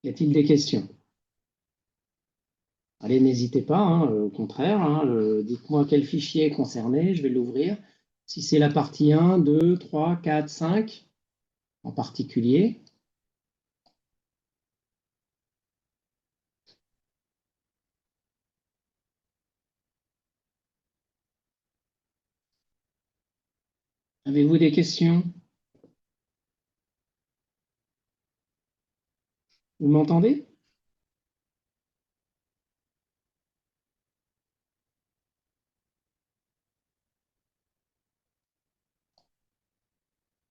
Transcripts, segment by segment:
Y a-t-il des questions? Allez, n'hésitez pas, hein, au contraire, hein, dites-moi quel fichier est concerné, je vais l'ouvrir. Si c'est la partie 1, 2, 3, 4, 5 en particulier. Avez-vous des questions? Vous m'entendez?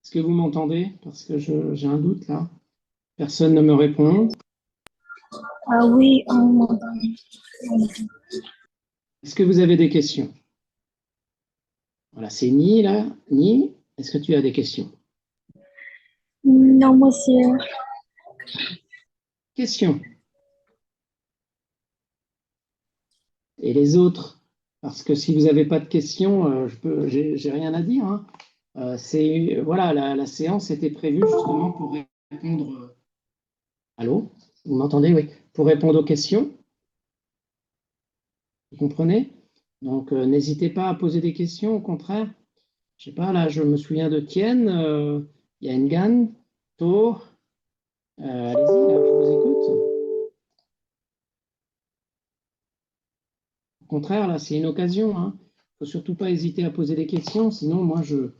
Est-ce que vous m'entendez? Parce que j'ai un doute là. Personne ne me répond. Ah oui, on m'entend. Est-ce que vous avez des questions? Voilà, c'est Ni là. Ni, est-ce que tu as des questions? Non, monsieur. Questions. Et les autres? Parce que si vous n'avez pas de questions, j'ai rien à dire, hein. Voilà, la séance était prévue justement pour répondre. Allô? Vous m'entendez? Oui. Pour répondre aux questions. Vous comprenez? Donc, n'hésitez pas à poser des questions, au contraire. Je sais pas, là, je me souviens de Tienne, il y a Engan, To. Allez-y, là, je vous écoute. Au contraire, là, c'est une occasion, hein. Il ne faut surtout pas hésiter à poser des questions, sinon, moi, je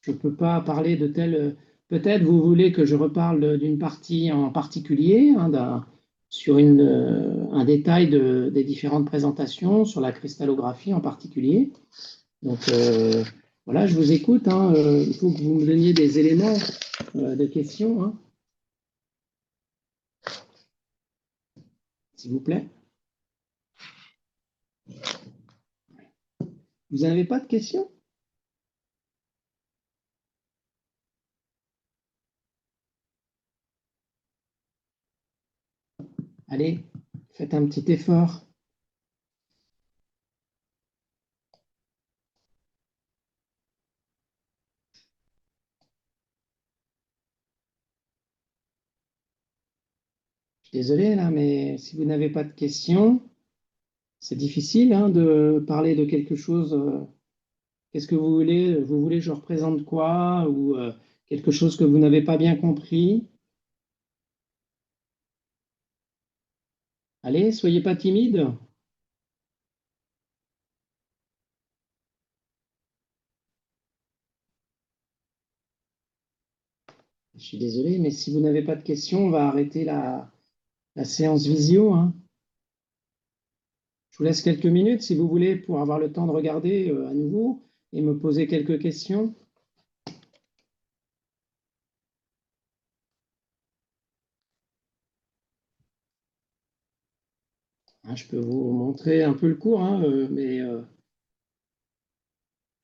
ne peux pas parler de tel. Peut-être vous voulez que je reparle d'une partie en particulier, hein, sur un détail des différentes présentations, sur la cristallographie en particulier. Donc, voilà, je vous écoute, hein. Il faut que vous me donniez des éléments de questions, hein, s'il vous plaît. Vous n'avez pas de questions? Allez, faites un petit effort. Je suis désolé là, mais si vous n'avez pas de questions, c'est difficile, hein, de parler de quelque chose. Qu'est-ce que vous voulez? Vous voulez que je représente quoi? Ou quelque chose que vous n'avez pas bien compris? Allez, soyez pas timide. Je suis désolé, mais si vous n'avez pas de questions, on va arrêter la séance visio, hein. Je vous laisse quelques minutes si vous voulez pour avoir le temps de regarder à nouveau et me poser quelques questions. Hein, je peux vous montrer un peu le cours, hein, mais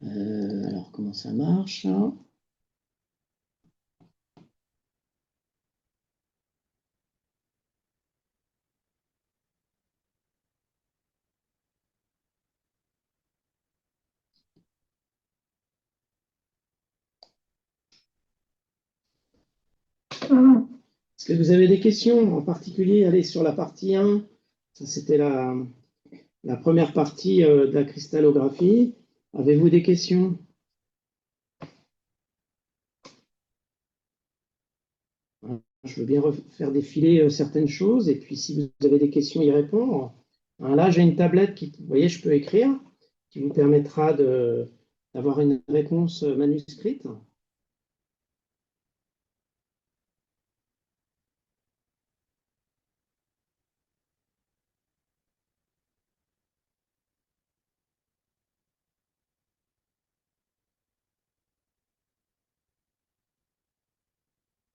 alors comment ça marche, hein? Est-ce que vous avez des questions en particulier? Allez, sur la partie 1, ça c'était la première partie de la cristallographie. Avez-vous des questions? Je veux bien refaire défiler certaines choses et puis si vous avez des questions, y répondre. Hein, là, j'ai une tablette qui, vous voyez, je peux écrire, qui vous permettra d'avoir une réponse manuscrite.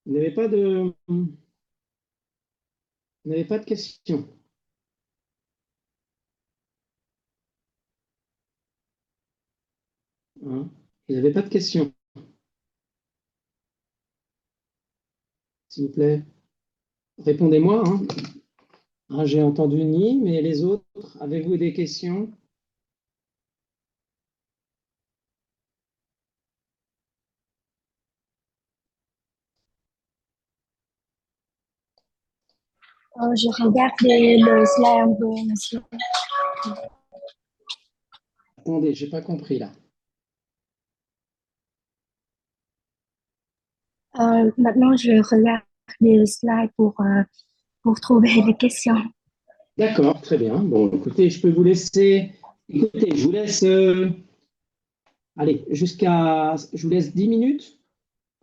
Vous n'avez pas de questions, hein? Vous n'avez pas de questions, s'il vous plaît. Répondez-moi, hein. Hein, j'ai entendu ni, mais les autres, avez-vous des questions? Je regarde le slide un peu, monsieur. Attendez, j'ai pas compris là. Maintenant, je regarde le slide pour trouver les questions. D'accord, très bien. Bon, écoutez, je peux vous laisser. Écoutez, je vous laisse. Allez, je vous laisse 10 minutes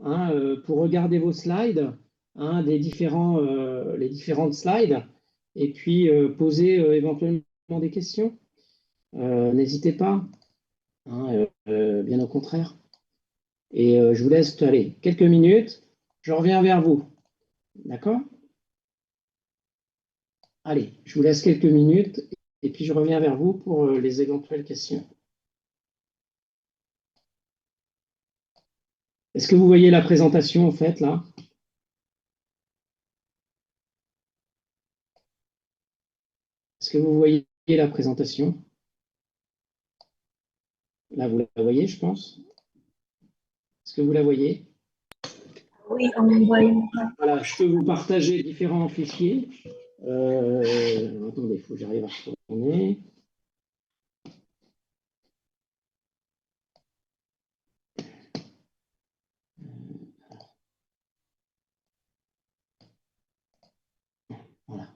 hein, pour regarder vos slides, hein, les différentes slides, et puis poser éventuellement des questions. N'hésitez pas, hein, bien au contraire. Et je vous laisse, allez, quelques minutes. Je reviens vers vous. D'accord? Allez, je vous laisse quelques minutes et puis je reviens vers vous pour les éventuelles questions. Est-ce que vous voyez la présentation en fait là? Est-ce que vous voyez la présentation? Là, vous la voyez, je pense. Est-ce que vous la voyez? Oui, on voit Voilà, je peux vous partager différents fichiers. Attendez, il faut que j'arrive à retourner. Voilà.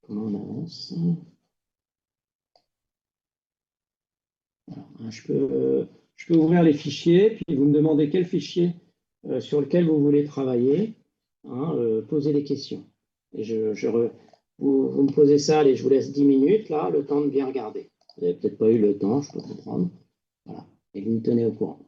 Comment on avance? Alors, hein, je peux ouvrir les fichiers, puis vous me demandez quel fichier sur lequel vous voulez travailler, hein, poser des questions. Et vous me posez ça, allez, je vous laisse 10 minutes, là, le temps de bien regarder. Vous n'avez peut-être pas eu le temps, je peux comprendre. Voilà. Et vous me tenez au courant.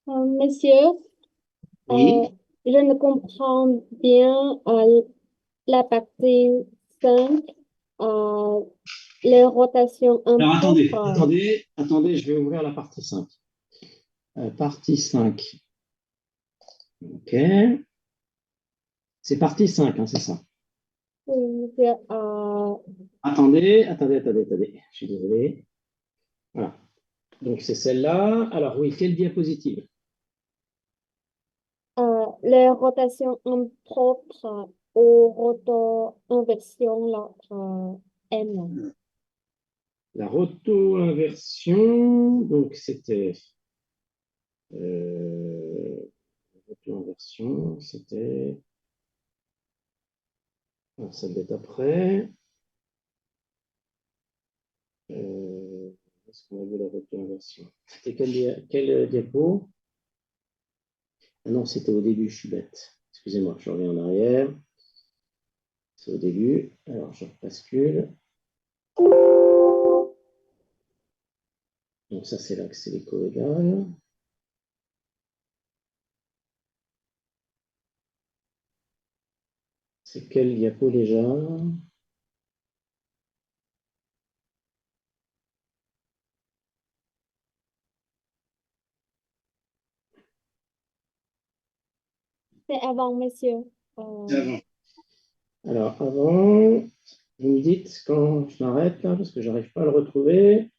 Monsieur, Oui. je ne comprends bien la partie 5, les rotations Alors impropres. attendez, je vais ouvrir la partie 5. Partie 5. OK. C'est partie 5, hein, c'est ça. Oui, Attendez. Je suis désolé. Voilà. Donc, c'est celle-là. Alors, oui, quelle diapositive? les rotations impropres ou roto-inversion, là, M. La roto-inversion. Donc, c'était. Roto-inversion, c'était. Alors, celle d'être après. Est-ce qu'on a vu la roto-inversion? C'était quel diapo? Ah non, c'était au début, je suis bête. Excusez-moi, je reviens en arrière. C'est au début. Alors, je bascule. Donc, ça, c'est là que c'est l'écho égal. C'est quel diapo déjà? C'est avant, monsieur. Avant. Alors, avant, vous me dites quand je m'arrête là, parce que j'arrive pas à le retrouver.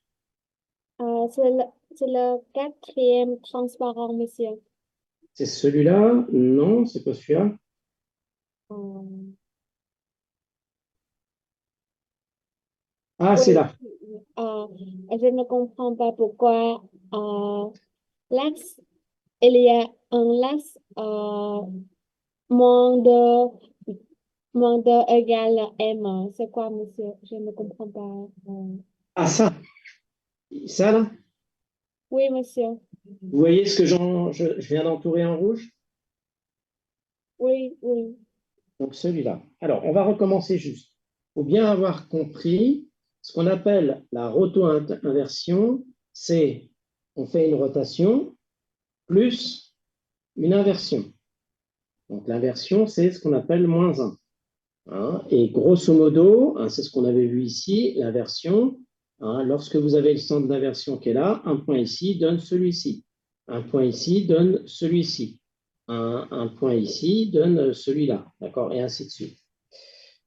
C'est le quatrième transparent, monsieur. C'est celui-là? Non, c'est pas celui-là. Euh, Ah, c'est oui, là. euh, je ne comprends pas pourquoi l'axe, il y a un axe moins de égale M. C'est quoi, monsieur? Je ne comprends pas. Ah, ça. Ça, là. Oui, monsieur. Vous voyez ce que je viens d'entourer en rouge? Oui, oui. Donc, celui-là. Alors, on va recommencer juste. Il faut bien avoir compris ce qu'on appelle la roto-inversion, c'est on fait une rotation plus une inversion. Donc, l'inversion, c'est ce qu'on appelle moins 1. Hein, et grosso modo, hein, c'est ce qu'on avait vu ici, l'inversion. Hein, lorsque vous avez le centre d'inversion qui est là, un point ici donne celui-ci. Un point ici donne celui-ci. Un point ici donne celui-là. D'accord? Et ainsi de suite.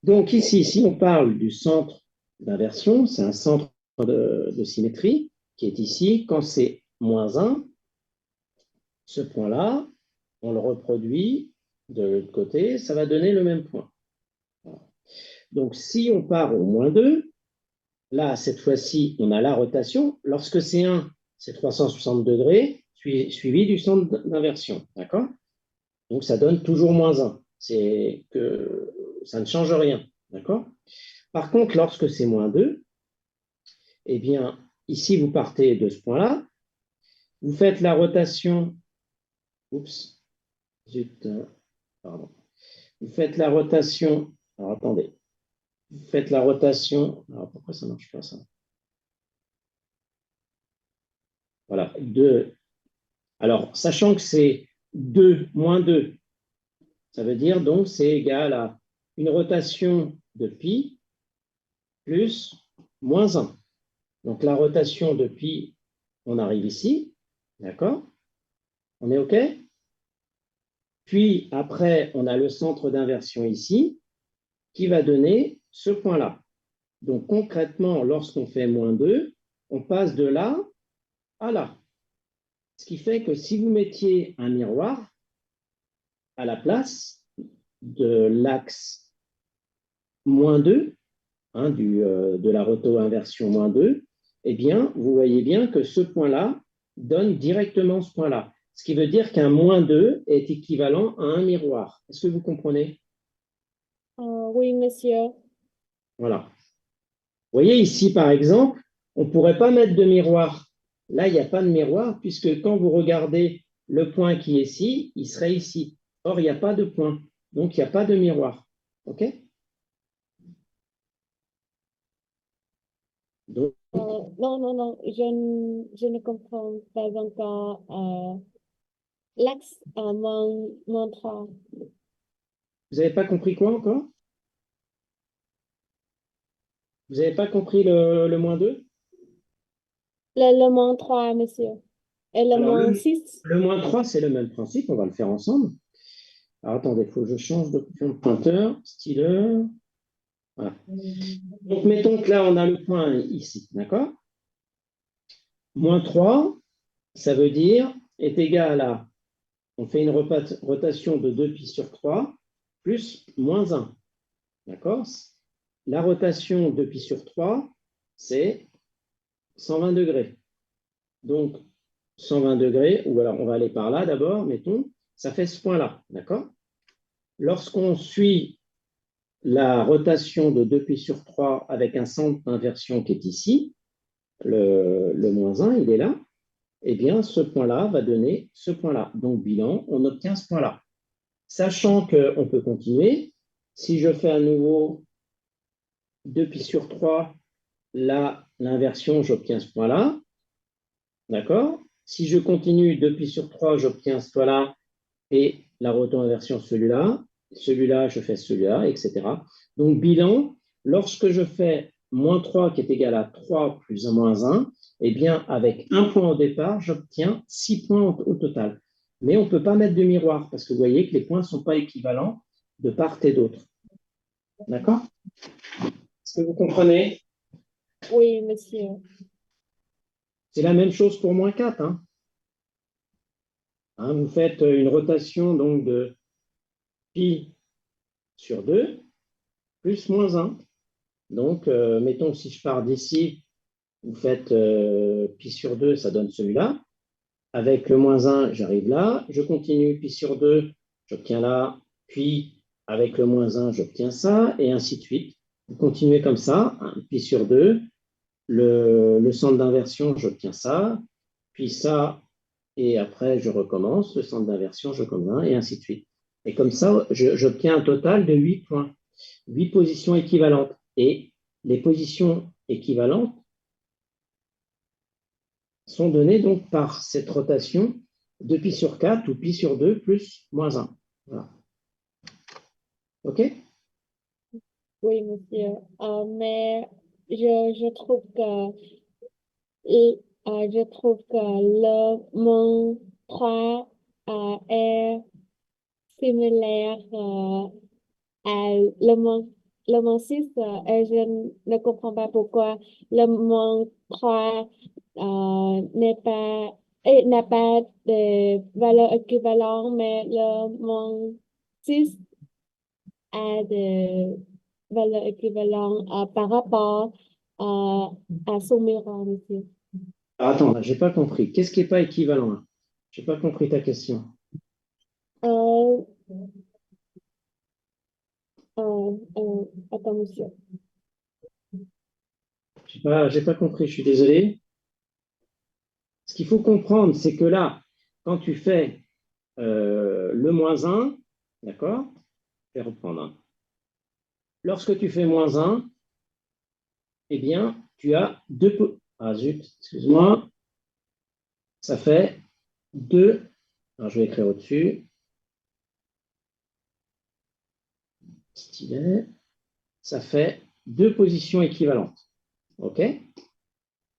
Donc ici, si on parle du centre d'inversion, c'est un centre de symétrie qui est ici. Quand c'est moins 1, ce point-là, on le reproduit de l'autre côté, ça va donner le même point. Donc si on part au moins 2, là, cette fois-ci, on a la rotation. Lorsque c'est 1, c'est 360 degrés, suivi du centre d'inversion. D'accord? Donc ça donne toujours moins 1. C'est que ça ne change rien. D'accord? Par contre, lorsque c'est moins 2, eh bien, ici, vous partez de ce point-là, vous faites la rotation, oups, zut, pardon, vous faites la rotation, alors attendez, vous faites la rotation, alors pourquoi ça ne marche pas ça? Voilà, 2. Alors, sachant que c'est 2 moins 2, ça veut dire donc c'est égal à une rotation de pi plus moins 1. Donc, la rotation de pi, on arrive ici, d'accord? On est OK? Puis après, on a le centre d'inversion ici qui va donner ce point-là. Donc concrètement, lorsqu'on fait moins 2, on passe de là à là. Ce qui fait que si vous mettiez un miroir à la place de l'axe moins 2, hein, de la roto-inversion moins 2, eh bien, vous voyez bien que ce point-là donne directement ce point-là. Ce qui veut dire qu'un moins 2 est équivalent à un miroir. Est-ce que vous comprenez? Oui, monsieur. Voilà. Vous voyez ici, par exemple, on ne pourrait pas mettre de miroir. Là, il n'y a pas de miroir puisque quand vous regardez le point qui est ici, il serait ici. Or, il n'y a pas de point. Donc, il n'y a pas de miroir. OK? Donc, Non, non, non, je ne comprends pas encore l'axe moins 3. vous n'avez pas compris quoi encore? Vous n'avez pas compris le moins 2? Le moins 3, monsieur. Et le Alors, moins 6. le moins 3, c'est le même principe. On va le faire ensemble. Alors, attendez, il faut que je change de pointeur, stylet. Voilà. Donc, mettons que là, on a le point ici. D'accord? Moins 3, ça veut dire est égal à, on fait une rotation de 2pi sur 3 plus moins 1. D'accord? La rotation de pi sur 3, c'est 120 degrés. Donc, 120 degrés, ou alors on va aller par là d'abord, mettons, ça fait ce point-là. D'accord? Lorsqu'on suit la rotation de 2pi sur 3 avec un centre d'inversion qui est ici, le moins 1, il est là, eh bien, ce point-là va donner ce point-là. Donc, bilan, on obtient ce point-là. Sachant qu'on peut continuer, si je fais à nouveau 2pi sur 3, là, l'inversion, j'obtiens ce point-là. D'accord? Si je continue 2pi sur 3, j'obtiens ce point-là et la roto-inversion, celui-là. Celui-là, je fais celui-là, etc. Donc, bilan, lorsque je fais moins 3 qui est égal à 3 plus ou moins 1, eh bien, avec un point au départ, j'obtiens 6 points au total. Mais on ne peut pas mettre de miroir parce que vous voyez que les points ne sont pas équivalents de part et d'autre. D'accord? Est-ce que vous comprenez? Oui, monsieur. C'est la même chose pour moins 4. Vous faites une rotation donc de pi sur 2 plus moins 1. Donc, mettons, si je pars d'ici, vous faites pi sur 2, ça donne celui-là. Avec le moins 1, j'arrive là. Je continue, pi sur 2, j'obtiens là. Puis, avec le moins 1, j'obtiens ça, et ainsi de suite. Vous continuez comme ça, pi sur 2. Le centre d'inversion, j'obtiens ça. Puis ça, et après, je recommence. Le centre d'inversion, je recommence, et ainsi de suite. Et comme ça, j'obtiens un total de 8 points. 8 positions équivalentes. Et les positions équivalentes sont données donc par cette rotation de pi sur 4 ou pi sur 2 plus moins 1. Voilà. OK? Oui, monsieur. Mais je trouve que je trouve que le monde 3 est similaire à le monde 6 et je ne comprends pas pourquoi le monde 3 n'a pas de valeur équivalente, mais le monde 6 a de valeur équivalente par rapport à son miroir, monsieur. Attends, je n'ai pas compris. Qu'est-ce qui n'est pas équivalent là? Je n'ai pas compris ta question. Euh, Attends, monsieur. J'ai pas compris, je suis désolé. Ce qu'il faut comprendre, c'est que là, quand tu fais le moins 1, d'accord? Je vais reprendre. Lorsque tu fais moins 1, eh bien, tu as deux... Ah zut, excuse-moi. Ça fait 2. Alors, je vais écrire au-dessus. Stylet. Ça fait 2 positions équivalentes. OK?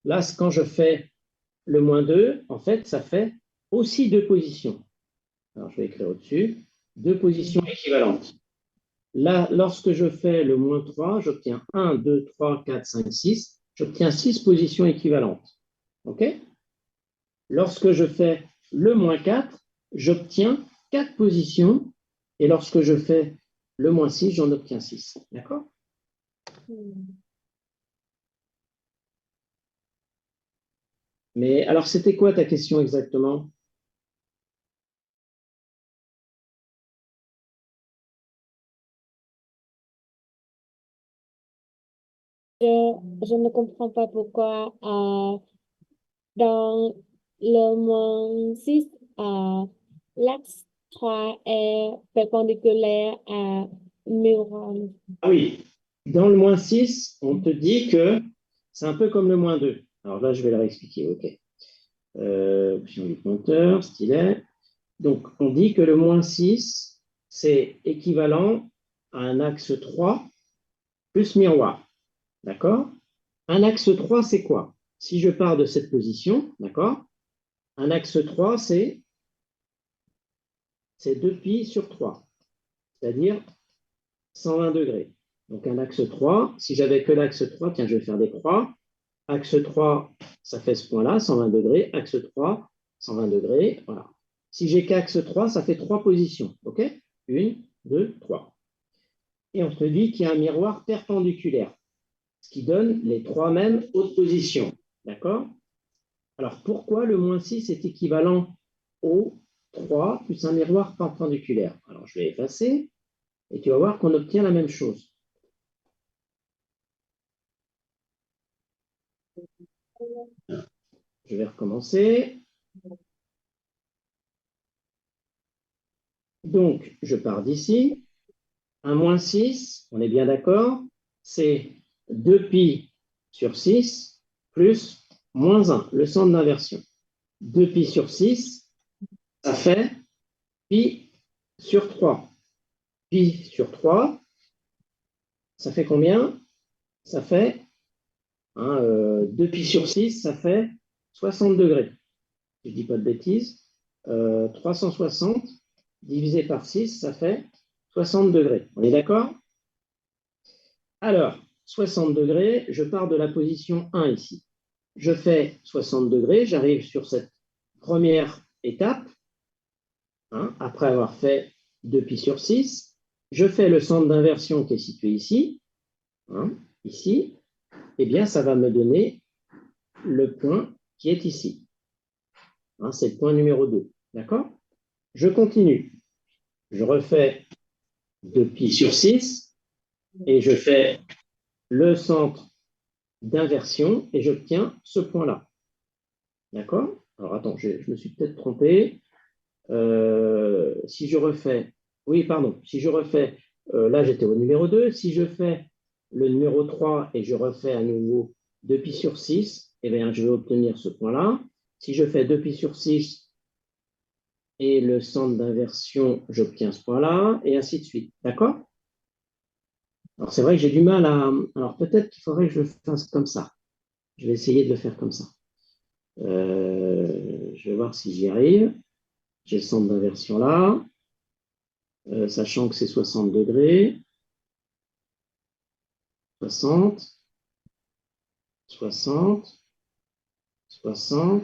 Là, quand je fais le moins 2, en fait, ça fait aussi 2 positions. Alors, je vais écrire au-dessus. 2 positions équivalentes. Là, lorsque je fais le moins 3, j'obtiens 1, 2, 3, 4, 5, 6. J'obtiens 6 positions équivalentes. OK? Lorsque je fais le moins 4, j'obtiens 4 positions. Et lorsque je fais le moins 6, j'en obtiens 6. D'accord? Mais alors, c'était quoi ta question exactement? Je ne comprends pas pourquoi dans le monde 6, l'axe 3 est perpendiculaire à miroir. Ah oui, dans le moins 6, on te dit que c'est un peu comme le moins 2. Alors là, je vais le réexpliquer. OK. Option du pointeur, stylet. Donc, on dit que le moins 6, c'est équivalent à un axe 3 plus miroir. D'accord? Un axe 3, c'est quoi? Si je pars de cette position, d'accord? Un axe 3, c'est 2pi sur 3, c'est-à-dire 120 degrés. Donc, un axe 3, si j'avais que l'axe 3, tiens, je vais faire des croix. Axe 3, ça fait ce point-là, 120 degrés. Axe 3, 120 degrés. Voilà. Si j'ai qu'axe 3, ça fait 3 positions. OK? 1, 2, 3. Et on te dit qu'il y a un miroir perpendiculaire, ce qui donne les 3 mêmes hautes positions. D'accord? Alors, pourquoi le moins 6 est équivalent au 3 plus un miroir perpendiculaire? Alors, je vais effacer et tu vas voir qu'on obtient la même chose. Je vais recommencer. Donc, je pars d'ici. Un moins 6, on est bien d'accord, c'est 2pi sur 6 plus moins 1, le centre d'inversion. 2pi sur 6, ça fait pi sur 3. Pi sur 3, ça fait combien? Ça fait 2pi sur 6, ça fait 60 degrés. Je ne dis pas de bêtises. 360 divisé par 6, ça fait 60 degrés. On est d'accord? Alors, 60 degrés, je pars de la position 1 ici. je fais 60 degrés, j'arrive sur cette première étape, hein, après avoir fait 2π/6, je fais le centre d'inversion qui est situé ici, hein, ici, et bien ça va me donner le point qui est ici. Hein, c'est le point numéro 2. D'accord? Je continue. Je refais 2π/6 et je fais le centre d'inversion et j'obtiens ce point-là. D'accord? Alors attends, je me suis peut-être trompé. Si je refais, oui, pardon, si je refais, là j'étais au numéro 2, si je fais le numéro 3 et je refais à nouveau 2π/6, eh bien, je vais obtenir ce point-là. Si je fais 2π/6 et le centre d'inversion, j'obtiens ce point-là, et ainsi de suite. D'accord? Alors c'est vrai que j'ai du mal à... Alors peut-être qu'il faudrait que je le fasse comme ça. Je vais essayer de le faire comme ça. Je vais voir si j'y arrive. J'ai le centre d'inversion là, sachant que c'est 60 degrés. 60, 60, 60,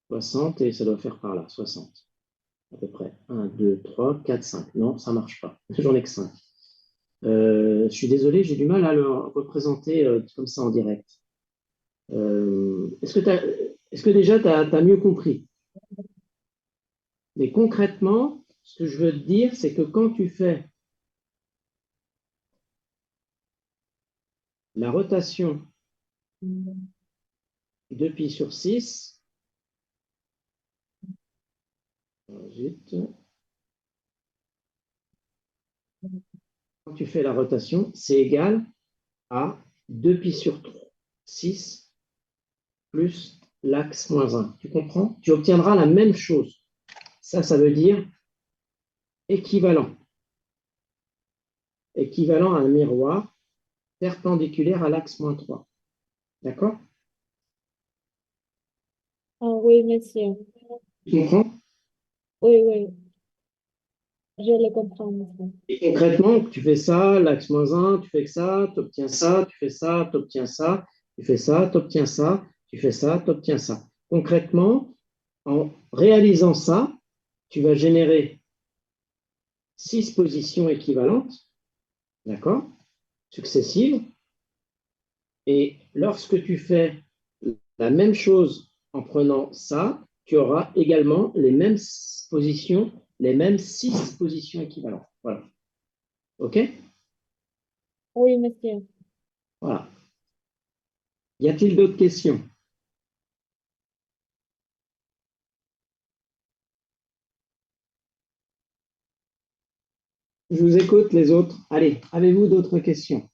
60, et ça doit faire par là, 60, à peu près. 1, 2, 3, 4, 5. Non, ça ne marche pas. J'en ai que 5. Je suis désolé, j'ai du mal à le représenter comme ça en direct. Est-ce que déjà tu as mieux compris? Mais concrètement, ce que je veux te dire, c'est que quand tu fais la rotation 2π/6, zut, quand tu fais la rotation, c'est égal à 2π/6 plus l'axe moins 1. Tu comprends? Tu obtiendras la même chose. Ça veut dire équivalent. Équivalent à un miroir perpendiculaire à l'axe moins 3. D'accord? Ah oui, monsieur. Tu comprends? Oui, oui, je le comprends, monsieur. Et concrètement, tu fais ça, l'axe moins 1, tu fais que ça, tu obtiens ça, tu fais ça, tu obtiens ça, tu fais ça, tu obtiens ça, tu fais ça, tu obtiens ça. Concrètement, en réalisant ça, tu vas générer 6 positions équivalentes, d'accord, successives. Et lorsque tu fais la même chose en prenant ça, tu auras également les mêmes positions, les mêmes 6 positions équivalentes. Voilà. OK? Oui, monsieur. Voilà. Y a-t-il d'autres questions? Je vous écoute, les autres. Allez, avez-vous d'autres questions?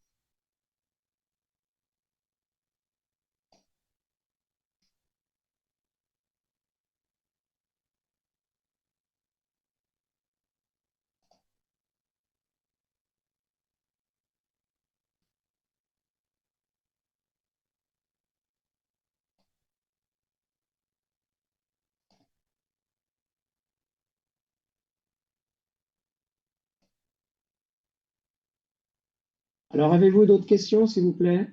Alors, avez-vous d'autres questions, s'il vous plaît?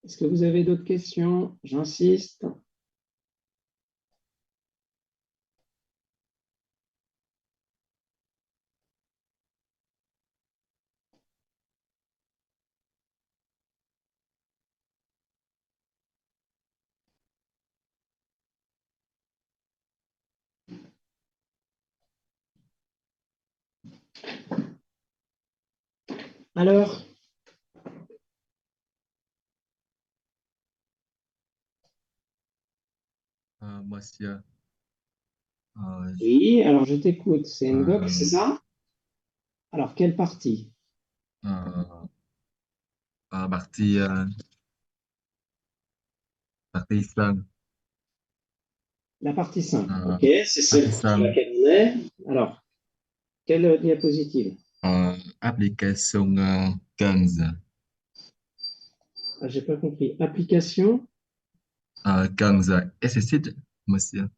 Est-ce que vous avez d'autres questions? J'insiste. Alors, Monsieur, euh, oui, alors je t'écoute. C'est Ngok, c'est euh, ça? Alors, quelle partie? euh, partie, partie seule, La partie 5. euh, OK, c'est partie celle sur seule, laquelle on est. Alors, Quelle diapositive? Application Guns. Ah, j'ai pas compris. Application, Guns. Exercice, monsieur.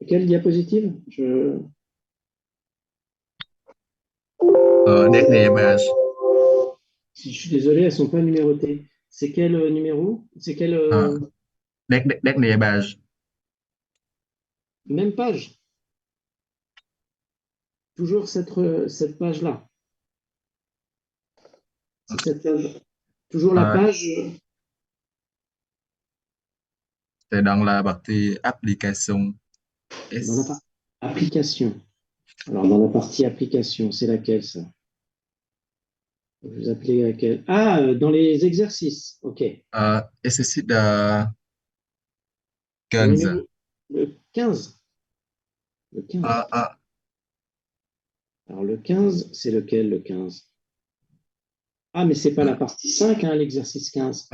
quelle diapositive? Dernière page. Si je suis désolé, elles sont pas numérotées. C'est quel numéro? C'est quelle Dernière page. même page? Toujours cette page-là. C'est cette page. Toujours la Euh, page c'est dans la partie application. dans la S. partie application. Alors, dans la partie application, c'est laquelle ça? Vous appelez laquelle? Ah, dans les exercices. OK. Exercice Le Guns. numéro le 15. Le 15. Alors, le 15, c'est lequel, le 15? Ah, mais c'est pas la partie 5, hein, l'exercice 15.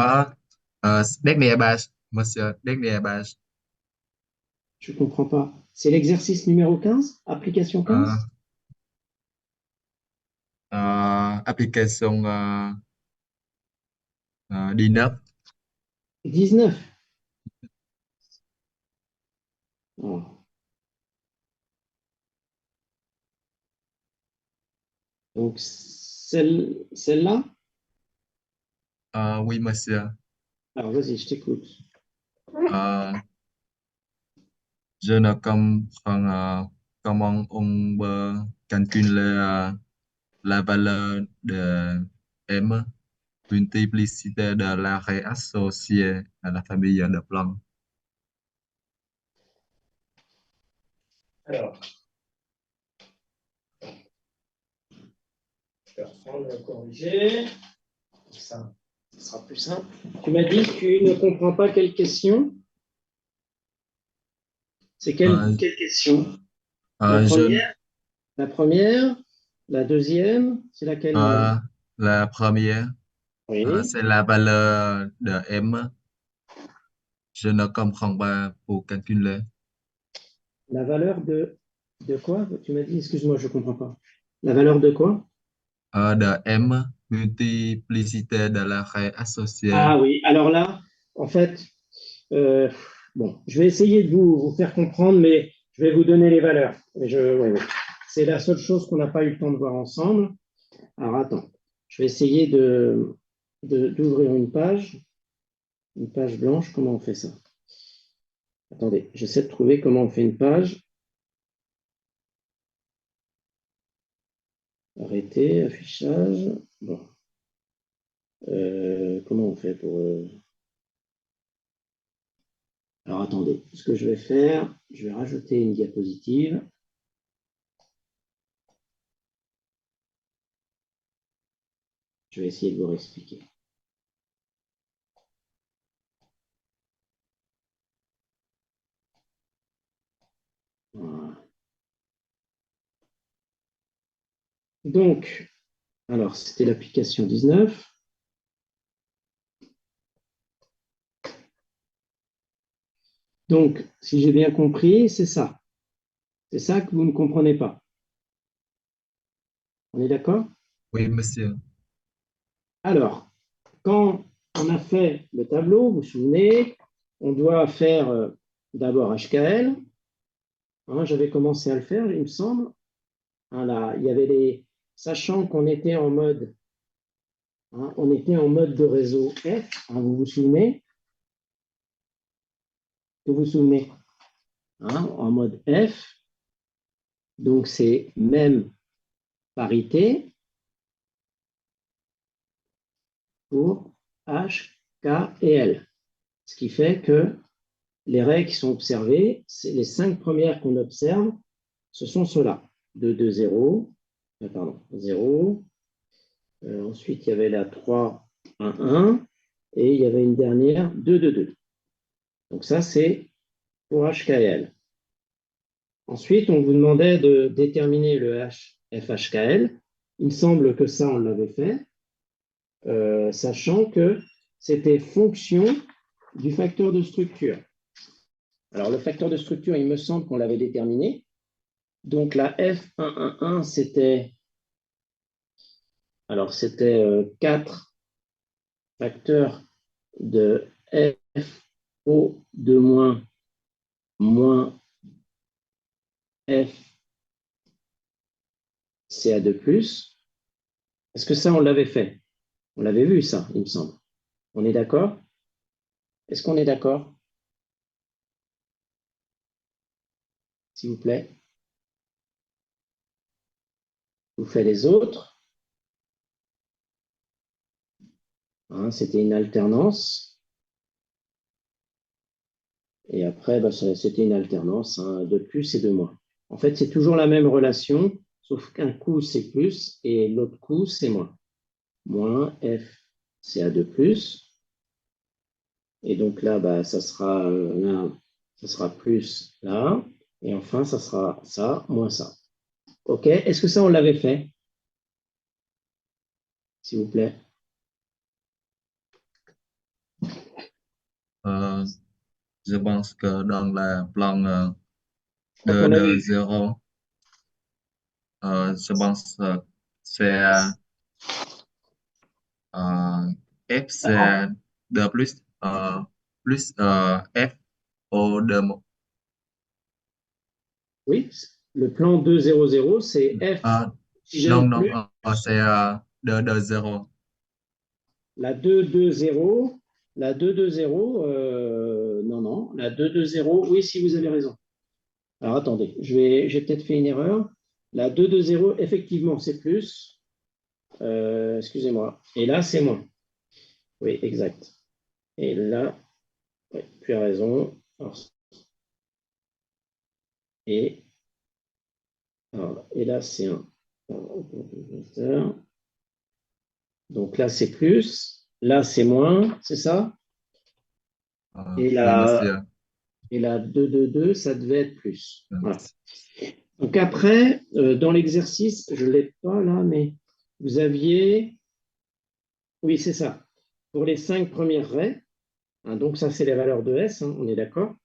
Dernière page, monsieur. Dernière page. Je comprends pas. C'est l'exercice numéro 15, application Euh, 15? Application 19. 19. Oh. Donc, celle-là? Oui, monsieur. Alors, vas-y, je t'écoute. Euh, je ne comprends comment on peut calculer la valeur de M multiplicité de l'arrêt associé à la famille de Planck. Alors, je vais reprendre le corriger. Ça sera plus simple. Tu m'as dit que tu ne comprends pas quelle question? C'est Euh, quelle question? La euh, je, première? La première? La deuxième? C'est laquelle? la première, Oui. c'est la valeur de M. Je ne comprends pas pour calculer. La valeur de quoi? Tu m'as dit, excuse-moi, je ne comprends pas. La valeur de quoi? De M multiplicité de l'arrêt associé. Ah oui, alors là, en fait, euh, bon, je vais essayer de vous faire comprendre, mais je vais vous donner les valeurs. Ouais, ouais. C'est la seule chose qu'on n'a pas eu le temps de voir ensemble. Alors attends, je vais essayer d'ouvrir une page blanche. Comment on fait ça? Attendez, j'essaie de trouver comment on fait une page. Arrêter, affichage. Bon. Comment on fait pour... Alors attendez, ce que je vais faire, je vais rajouter une diapositive. Je vais essayer de vous expliquer. Voilà. Donc, alors c'était l'application 19. Donc, si j'ai bien compris, c'est ça. C'est ça que vous ne comprenez pas. On est d'accord? Oui, monsieur. Alors, quand on a fait le tableau, vous vous souvenez, on doit faire d'abord HKL. Hein, j'avais commencé à le faire, il me semble. Hein, là, il y avait sachant qu'on était en mode, hein, on était en mode de réseau F. Hein, vous vous souvenez? Vous vous souvenez? Hein, en mode F. Donc c'est même parité pour H, K et L. Ce qui fait que les règles qui sont observées, c'est les 5 premières qu'on observe, ce sont ceux-là. 2, 2, 0, pardon, 0. Ensuite, il y avait la 3, 1, 1. Et il y avait une dernière, 2, 2, 2. Donc ça, c'est pour HKL. Ensuite, on vous demandait de déterminer le FHKL. Il me semble que ça, on l'avait fait, sachant que c'était fonction du facteur de structure. Alors, le facteur de structure, il me semble qu'on l'avait déterminé. Donc la F111, c'était 4 facteurs de FO de moins F CA2 plus. Est-ce que ça, on l'avait fait? On l'avait vu, ça, il me semble. On est d'accord? Est-ce qu'on est d'accord? S'il vous plaît. Je vous fais les autres. Hein, c'était une alternance. Et après, bah, c'était une alternance, hein, de plus et de moins. En fait, c'est toujours la même relation, sauf qu'un coup, c'est plus et l'autre coup, c'est moins. Moins F, c'est A2 plus. Et donc là, bah, ça sera plus là. Et enfin, ça sera ça, moins ça. OK? Est-ce que ça, on l'avait fait? S'il vous plaît. Je pense que dans le plan Je crois qu'on de avait vu. 0, je pense que c'est F c'est de plus F au de Oui, le plan 200, c'est F non, oxygène non, plus c'est de 0. la 220. La 220, non, la 220, oui, si vous avez raison. Alors attendez, j'ai peut-être fait une erreur. La 220, effectivement, c'est plus. Excusez-moi. Et là, c'est moins. Oui, exact. Et là, oui, tu as raison. Et, et là, c'est un. Donc là, c'est plus. Là, c'est moins, c'est ça? Et Oui, la, monsieur. et la 222, ça devait être plus. Voilà. Donc après, dans l'exercice, je ne l'ai pas là, mais vous aviez. Oui, c'est ça. Pour les 5 premières raies, hein, donc ça, c'est les valeurs de S, hein, on est d'accord.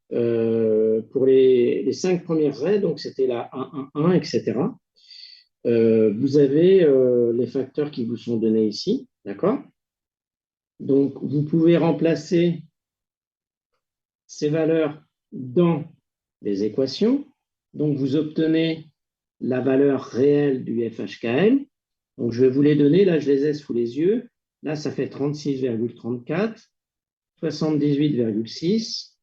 Pour les 5 premières raies, donc c'était la 1, 1, 1, etc. Vous avez les facteurs qui vous sont donnés ici, d'accord? Donc, vous pouvez remplacer ces valeurs dans les équations. Donc, vous obtenez la valeur réelle du FHKL. Donc, je vais vous les donner. Là, je les ai sous les yeux. Là, ça fait 36,34, 78,6.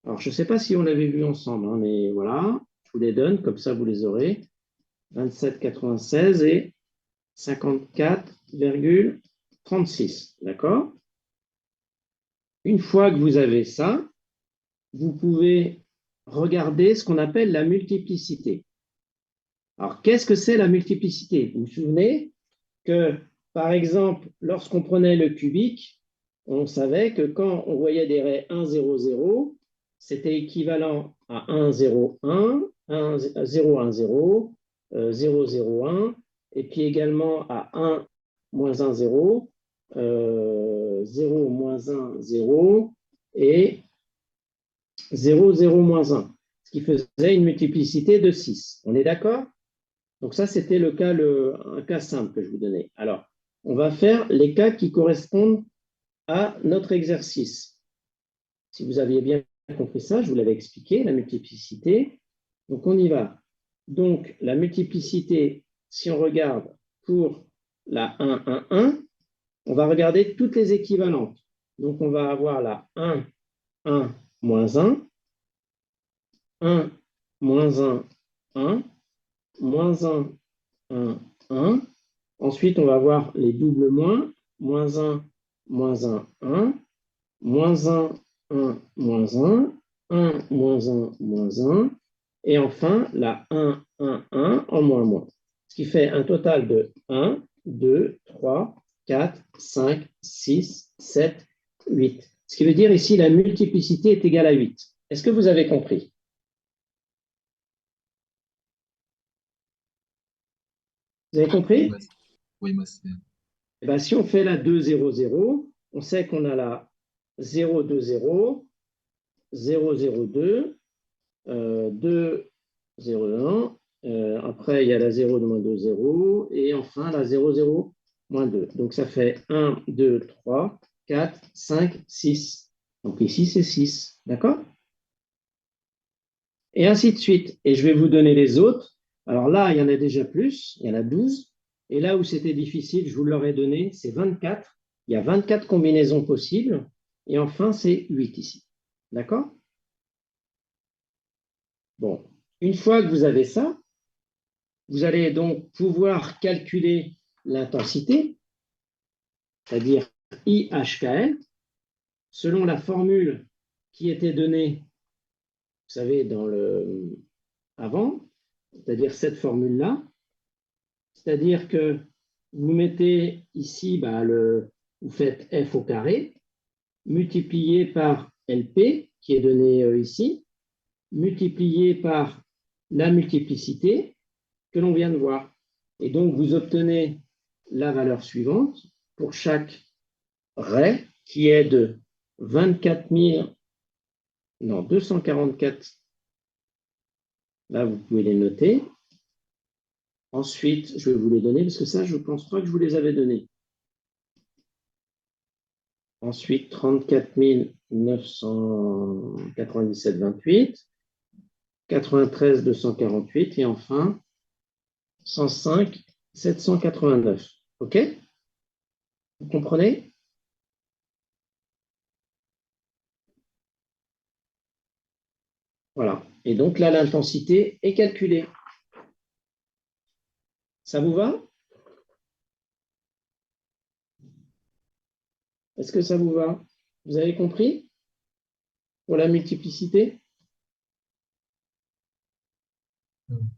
Alors, je ne sais pas si on l'avait vu ensemble, hein, mais voilà, je vous les donne, comme ça, vous les aurez. 27,96 et 54,36. D'accord? Une fois que vous avez ça, vous pouvez regarder ce qu'on appelle la multiplicité. Alors, qu'est-ce que c'est la multiplicité? Vous vous souvenez que, par exemple, lorsqu'on prenait le cubique, on savait que quand on voyait des raies 1, 0, 0, c'était équivalent à 1, 0, 1, 0, 1, 0, 0, 0, 1, et puis également à 1, moins 1, 0, 0, moins 1, 0, et 0, 0, moins 1, ce qui faisait une multiplicité de 6. On est d'accord? Donc ça, c'était un cas simple que je vous donnais. Alors, on va faire les cas qui correspondent à notre exercice. Si vous aviez bien compris ça, je vous l'avais expliqué, la multiplicité. Donc, on y va. Donc, la multiplicité, si on regarde pour la 1, 1, 1, on va regarder toutes les équivalentes. Donc, on va avoir la 1, 1, moins 1, 1, moins 1, 1, moins 1, 1, 1. Ensuite, on va voir les doubles moins, moins 1, moins 1, 1, moins 1, 1, moins 1, 1, moins 1, moins 1, et enfin la 1, 1, 1 en moins moins. Ce qui fait un total de 1, 2, 3, 4, 5, 6, 7, 8. Ce qui veut dire ici la multiplicité est égale à 8. Est-ce que vous avez compris? Vous avez compris? Oui, monsieur. Eh bien, si on fait la 2, 0, 0, on sait qu'on a la 0, 2, 0, 0, 0, 2, 2, 0,1. Après, il y a la 0 de moins 2, 0. Et enfin, la 0, 0, moins 2. Donc, ça fait 1, 2, 3, 4, 5, 6. Donc, ici, c'est 6. D'accord? Et ainsi de suite. Et je vais vous donner les autres. Alors là, il y en a déjà plus. Il y en a 12. Et là où c'était difficile, je vous l'aurais donné, c'est 24. Il y a 24 combinaisons possibles. Et enfin, c'est 8 ici. D'accord? Bon. Une fois que vous avez ça, vous allez donc pouvoir calculer l'intensité, c'est-à-dire IHKL, selon la formule qui était donnée, vous savez, avant, c'est-à-dire cette formule-là. C'est-à-dire que vous mettez ici, vous faites F au carré, multiplié par LP, qui est donné ici, multiplié par la multiplicité que l'on vient de voir. Et donc, vous obtenez la valeur suivante pour chaque ray, qui est de 24 000, non, 244. Là, vous pouvez les noter. Ensuite, je vais vous les donner, parce que ça, je ne pense pas que je vous les avais donnés. Ensuite, 34 997,28, 93 248 et enfin 105 789. OK? Vous comprenez? Voilà. Et donc là, l'intensité est calculée. Ça vous va? Est-ce que ça vous va? Vous avez compris? Pour la multiplicité?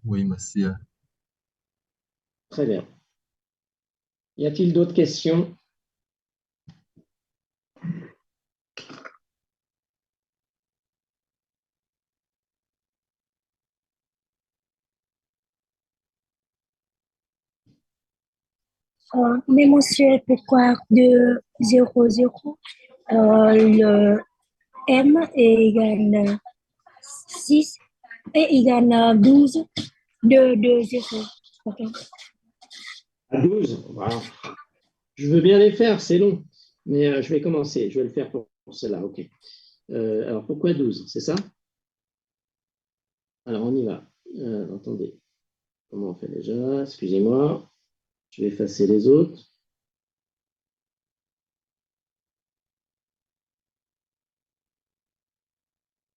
Oui, monsieur. Très bien. Y a-t-il d'autres questions? Mais monsieur, pourquoi de 0, 0, le M égale 6 et égale 12, 2, 2, 0. Ok. À 12? Voilà. Je veux bien les faire, c'est long. Mais je vais commencer. Je vais le faire pour cela. OK. Alors, pourquoi 12? C'est ça? Alors, on y va. Attendez. Comment on fait déjà? Excusez-moi. Je vais effacer les autres.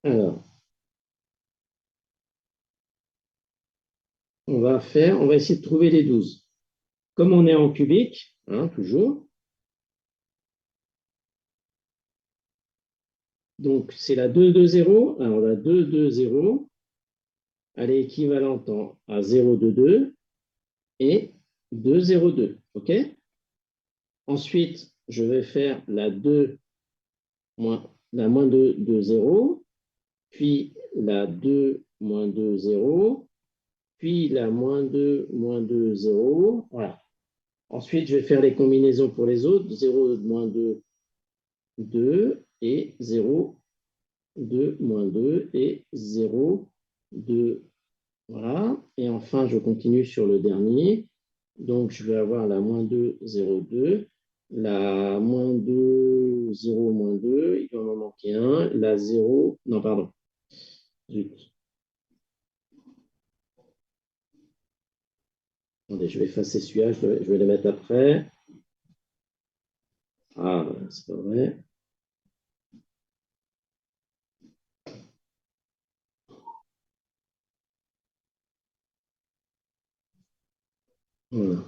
Alors, on va essayer de trouver les 12. Comme on est en cubique, hein, toujours. Donc, c'est la 2, 2, 0. Alors, la 2, 2, 0, elle est équivalente à 0, 2, 2 et 2, 0, 2. OK? Ensuite, je vais faire la 2 la moins 2, 2, 0, puis la 2, moins 2, 0, puis la moins 2, 0. Voilà. Ensuite, je vais faire les combinaisons pour les autres. 0, moins 2, 2 et 0, 2, moins 2 et 0, 2. Voilà. Et enfin, je continue sur le dernier. Donc, je vais avoir la moins 2, 0, 2. La moins 2, 0, moins 2. Il va m'en manquer un. La 0, non, pardon. Zut. Attendez, je vais effacer celui-là. Je vais le mettre après. Ah, c'est pas vrai. Voilà.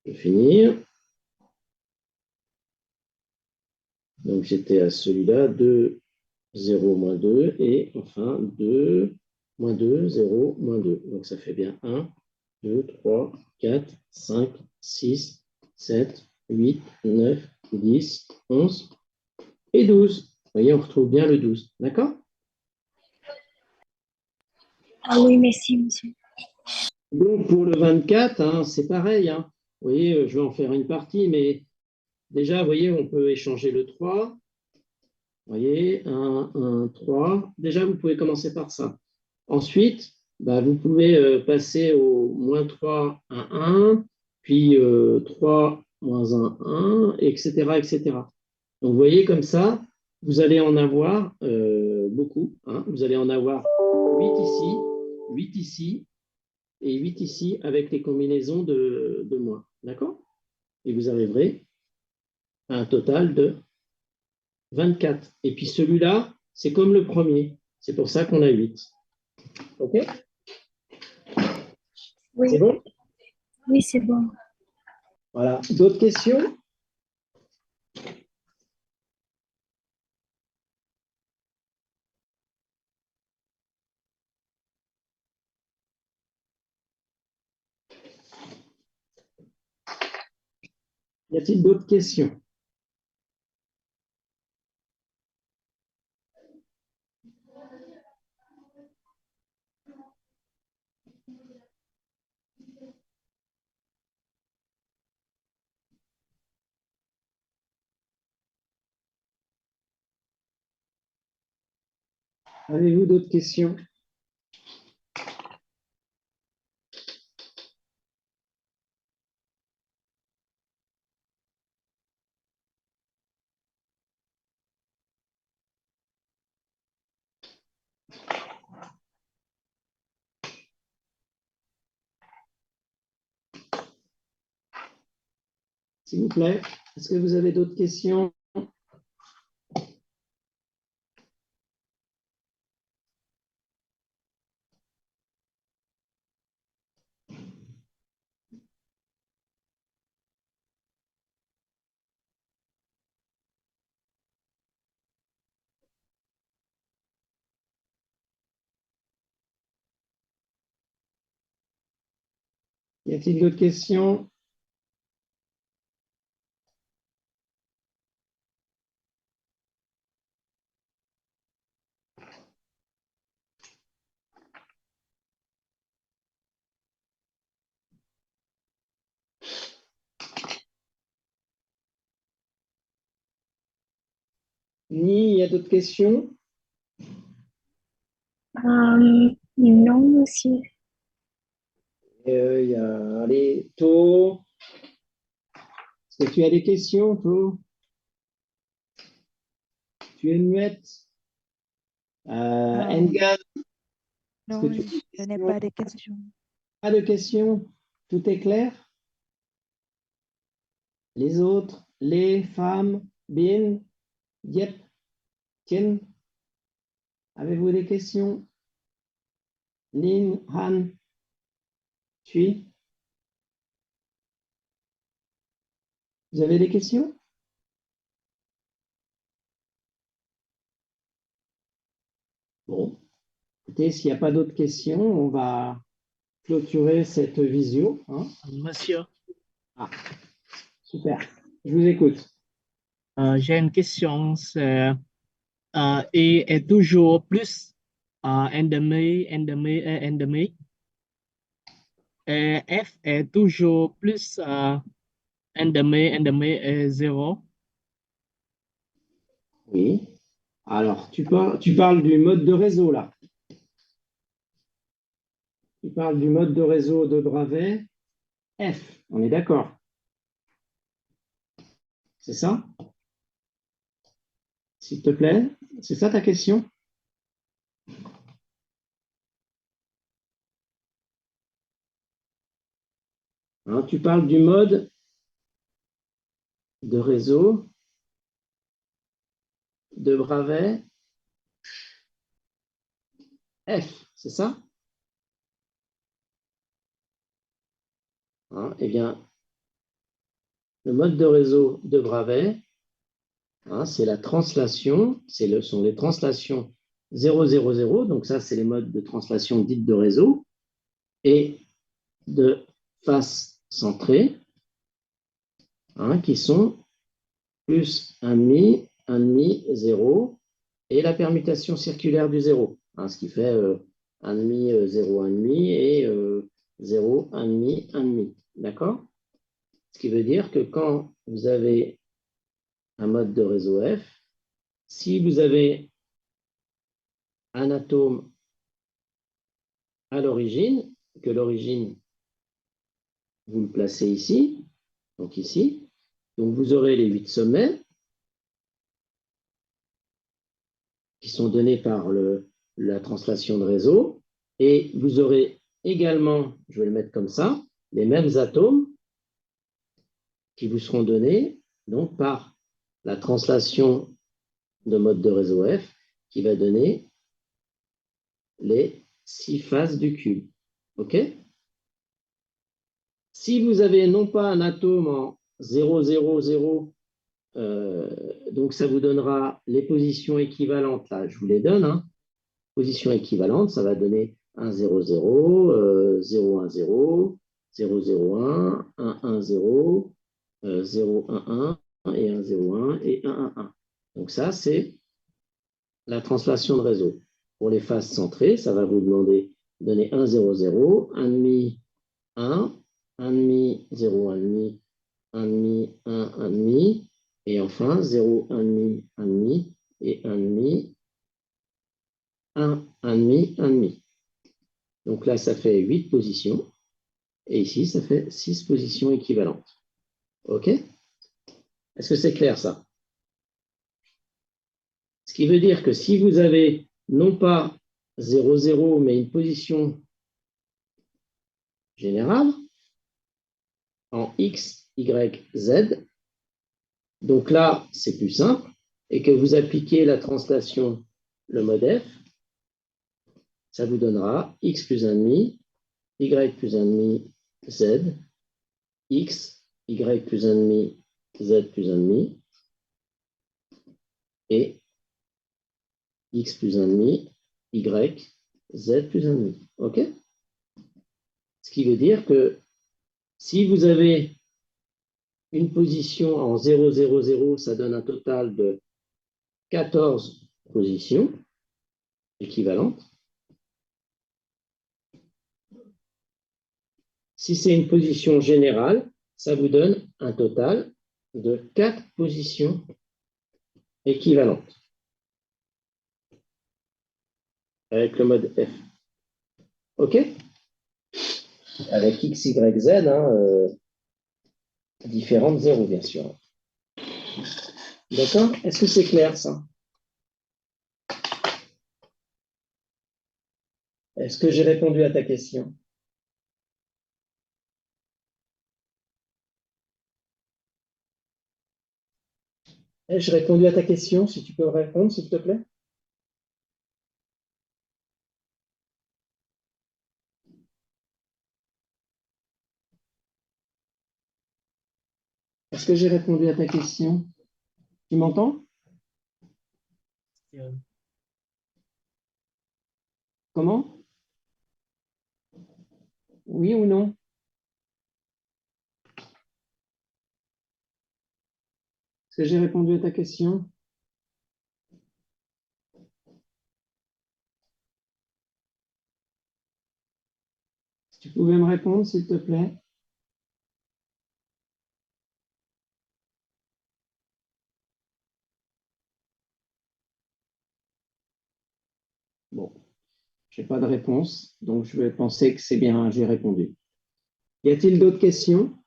Je vais finir. Donc, j'étais à celui-là, 2, 0, moins 2, et enfin 2, moins 2, 0, moins 2. Donc, ça fait bien 1, 2, 3, 4, 5, 6, 7, 8, 9, 10, 11 et 12. Vous voyez, on retrouve bien le 12. D'accord? Ah oui, merci, monsieur. Donc, pour le 24, hein, c'est pareil. Hein. Vous voyez, je vais en faire une partie, mais déjà, vous voyez, on peut échanger le 3. Vous voyez, 1, 1, 3. Déjà, vous pouvez commencer par ça. Ensuite, bah, vous pouvez passer au moins 3, 1, 1, puis 3, moins 1, 1, etc., etc. Donc, vous voyez, comme ça, vous allez en avoir beaucoup. Hein. Vous allez en avoir 8 ici, 8 ici et 8 ici avec les combinaisons de moins. D'accord? Et vous arriverez à un total de 24. Et puis celui-là, c'est comme le premier. C'est pour ça qu'on a 8. OK? Oui, C'est bon? oui, c'est bon. Voilà. D'autres questions? Y a-t-il d'autres questions? Avez-vous d'autres questions? S'il vous plaît, est-ce que vous avez d'autres questions? Y a-t-il d'autres questions? Ni, il y a d'autres questions? Non, monsieur. Il y a, allez, To. Est-ce que tu as des questions, To? Tu es muette? Euh, Engel, est-ce que non, tu as des je n'ai questions? pas de questions. Pas de questions? Tout est clair? Les autres, les femmes, Bin, Yep, Tien, avez-vous des questions? Lin, Han, Tui, vous avez des questions? Bon, écoutez, s'il n'y a pas d'autres questions, on va clôturer cette visio. Hein. Monsieur, Ah, super, je vous écoute. j'ai une question. C'est, I est toujours plus endémique, endémique et endémique. Et F est toujours plus endémique, endémique et zéro. Oui. Alors, tu parles du mode de réseau, là. Tu parles du mode de réseau de Bravais. F, on est d'accord. C'est ça? S'il te plaît, c'est ça ta question? Hein, tu parles du mode de réseau de Bravais F, c'est ça? Hein, eh bien, le mode de réseau de Bravais, hein, c'est la translation, sont les translations 000, donc ça, c'est les modes de translation dites de réseau, et de face centrée, hein, qui sont plus 1,5, 0, et la permutation circulaire du 0, hein, ce qui fait 1,5, 0, 1,5 et 0, 1,5, 1,5. D'accord? Ce qui veut dire que quand vous avez un mode de réseau F, si vous avez un atome à l'origine, que l'origine, vous le placez ici, donc ici, donc vous aurez les 8 sommets qui sont donnés par la translation de réseau, et vous aurez également, je vais le mettre comme ça, les mêmes atomes qui vous seront donnés donc par la translation de mode de réseau F qui va donner les 6 faces du cube. OK? Si vous avez non pas un atome en 0, 0, 0, donc ça vous donnera les positions équivalentes, là je vous les donne, hein. Positions équivalentes, ça va donner 1, 0, 0, 0, 1, 0, 0, 0, 1, 1, 1, 0, 0, 1, 1, et 1, 0, 1, et 1, 1, 1. Donc ça, c'est la translation de réseau. Pour les phases centrées, ça va vous demander de donner 1, 0, 0, 1 demi, 1, 1 demi, 0, 1 demi, 1 demi, 1, 1 demi, et enfin 0, 1 demi, 1 demi, et 1 demi, 1, 1 demi, 1 demi. Donc là, ça fait 8 positions, et ici, ça fait 6 positions équivalentes. OK? Est-ce que c'est clair, ça? Ce qui veut dire que si vous avez non pas 0, 0, mais une position générale en X, Y, Z, donc là, c'est plus simple, et que vous appliquez la translation, le mode F, ça vous donnera X plus 1,5, Y plus 1,5, Z, X, Y plus 1,5, Z plus 1,5, et X plus 1,5, Y, Z plus 1,5. OK? Ce qui veut dire que si vous avez une position en 0, 0, 0, ça donne un total de 14 positions équivalentes. Si c'est une position générale, ça vous donne un total de 4 positions équivalentes avec le mode F. OK? Avec X, Y, Z, différentes zéros, bien sûr. D'accord? Est-ce que c'est clair, ça? Est-ce que j'ai répondu à ta question? Ai-je répondu à ta question? Si tu peux répondre, s'il te plaît. Est-ce que j'ai répondu à ta question? Tu m'entends? Comment? Oui ou non? Est-ce que j'ai répondu à ta question? Si tu pouvais me répondre, s'il te plaît. Bon, je n'ai pas de réponse, donc je vais penser que c'est bien, j'ai répondu. Y a-t-il d'autres questions?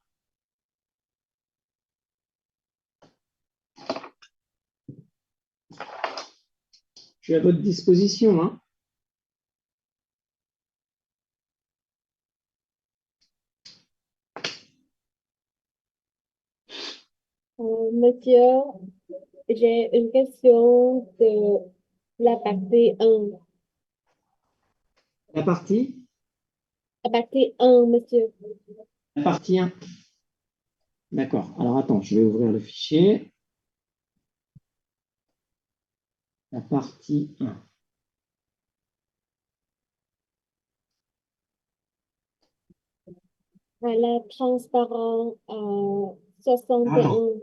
Je suis à votre disposition, hein. Monsieur, j'ai une question de la partie 1. La partie? La partie 1, monsieur. La partie 1. D'accord. Alors attends, je vais ouvrir le fichier. La partie 1. La transparent Alors, 61.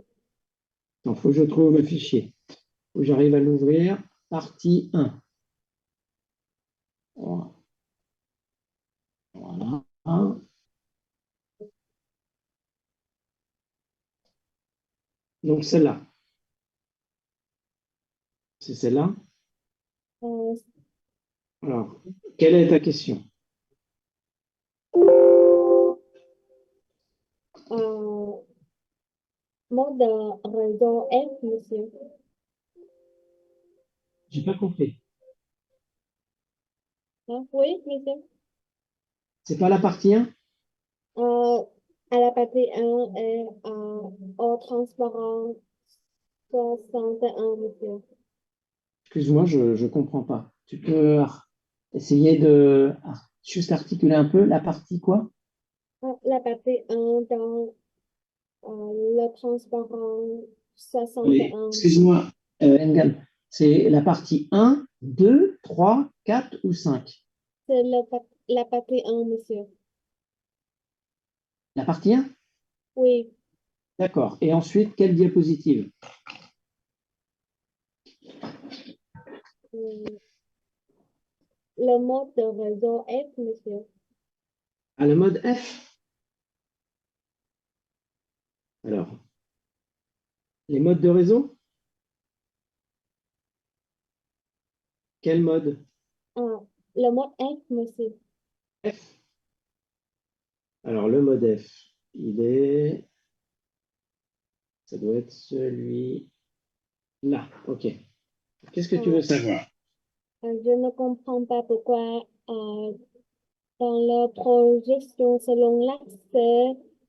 il faut que je trouve le fichier. Il faut que j'arrive à l'ouvrir. Partie 1. Voilà. Voilà. Donc celle-là. C'est celle-là? Euh, Alors, quelle est ta question? euh, mode de réseau F, monsieur. J'ai pas compris. Hein? Oui, monsieur. C'est pas la partie 1? Euh, à la partie 1 et au transparent 61, monsieur. Excuse-moi, je ne comprends pas. Tu peux essayer de juste articuler un peu la partie quoi? La partie 1 dans le transparent Oui, 61. excuse-moi, Engel. C'est la partie 1, 2, 3, 4 ou 5? C'est la partie 1, monsieur. La partie 1? Oui. D'accord. Et ensuite, quelle diapositive? euh, Le mode de réseau F, monsieur. À le mode F. Alors, les modes de réseau? Quel mode? Ah, le mode F, monsieur. F. Alors, le mode F, ça doit être celui-là. OK. Qu'est-ce que tu veux savoir? Je ne comprends pas pourquoi dans la projection selon l'axe,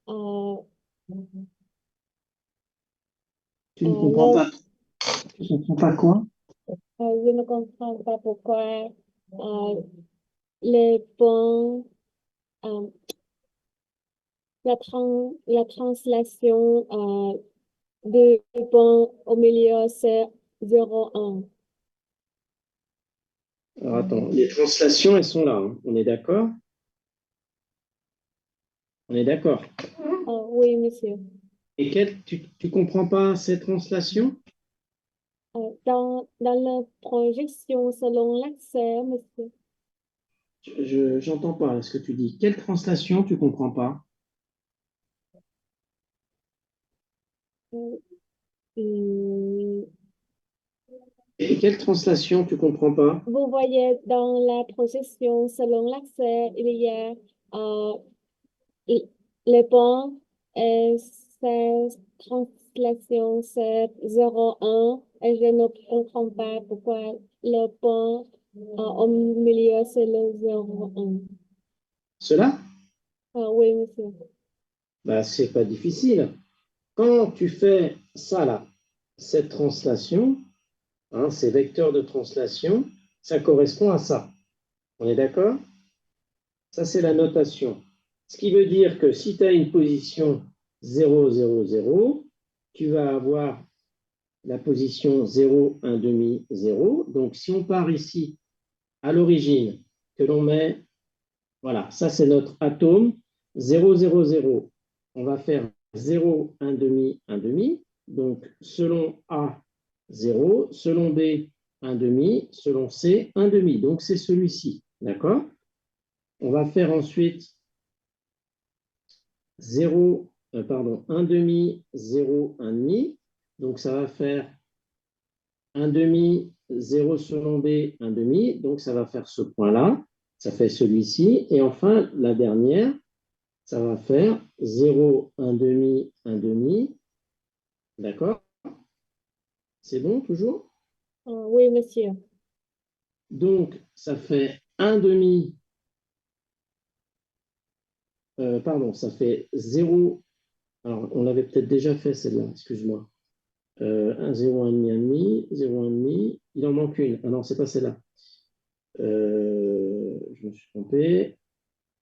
euh, Tu ne comprends pas. Tu ne comprends pas quoi? je ne comprends pas pourquoi les points, euh, la translation de points au milieu, c'est 0,1. Alors, attends, les translations, elles sont là, hein. On est d'accord? On est d'accord. Oui, monsieur. Et tu ne comprends pas ces translations? Dans la projection selon l'axe, monsieur. J'entends pas ce que tu dis. Quelle translation tu ne comprends pas? Hum, Et quelle translation tu ne comprends pas? Vous voyez dans la projection selon l'axe, il y a le pont et sa translation c'est 0,1 et je ne comprends pas pourquoi le pont au milieu c'est le 0,1. Cela? Ah oui, monsieur. Bah, c'est pas difficile. Quand tu fais ça là, cette translation, hein, ces vecteurs de translation, ça correspond à ça. On est d'accord? Ça, c'est la notation. Ce qui veut dire que si tu as une position 0, 0, 0, tu vas avoir la position 0, 1 demi, 0. Donc, si on part ici à l'origine, que l'on met, voilà, ça c'est notre atome, 0, 0, 0. On va faire 0, 1 demi, 1 demi. Donc, selon A, 0, selon B, 1 demi, selon C, 1 demi. Donc, c'est celui-ci, d'accord? On va faire ensuite 0, pardon, 1 demi, 0, 1 demi. Donc, ça va faire 1 demi, 0 selon B, 1 demi. Donc, ça va faire ce point-là. Ça fait celui-ci. Et enfin, la dernière, ça va faire 0, 1 demi, 1 demi. D'accord? C'est bon, toujours? Oui, monsieur. Donc, ça fait 1 demi, pardon, ça fait 0. Alors, on l'avait peut-être déjà fait celle-là, excuse-moi. 1, 0, 1 demi, 1 demi, 0, 1 demi. Il en manque une. Ah non, c'est pas celle-là. Je me suis trompé.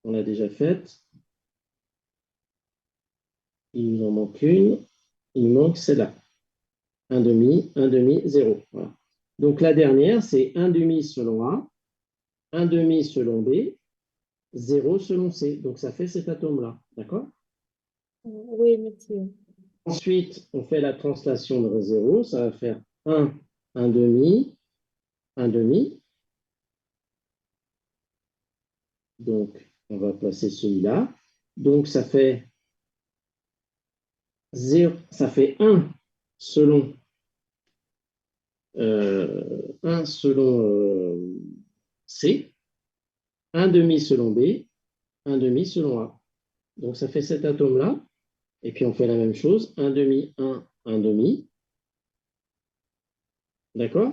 On l'a déjà faite. Il nous en manque une. Il manque celle-là. 1 demi, 1 demi, 0. Voilà. Donc la dernière, c'est 1 demi selon A, 1 demi selon B, 0 selon C. Donc ça fait cet atome-là. D'accord? Oui, monsieur. Ensuite, on fait la translation de 0. Ça va faire 1, 1 demi, 1 demi. Donc, on va placer celui-là. Donc, ça fait 0, ça fait 1 selon 1 selon C, 1 demi selon B, 1 demi selon A. Donc, ça fait cet atome-là. Et puis, on fait la même chose. 1 demi, 1 demi. D'accord?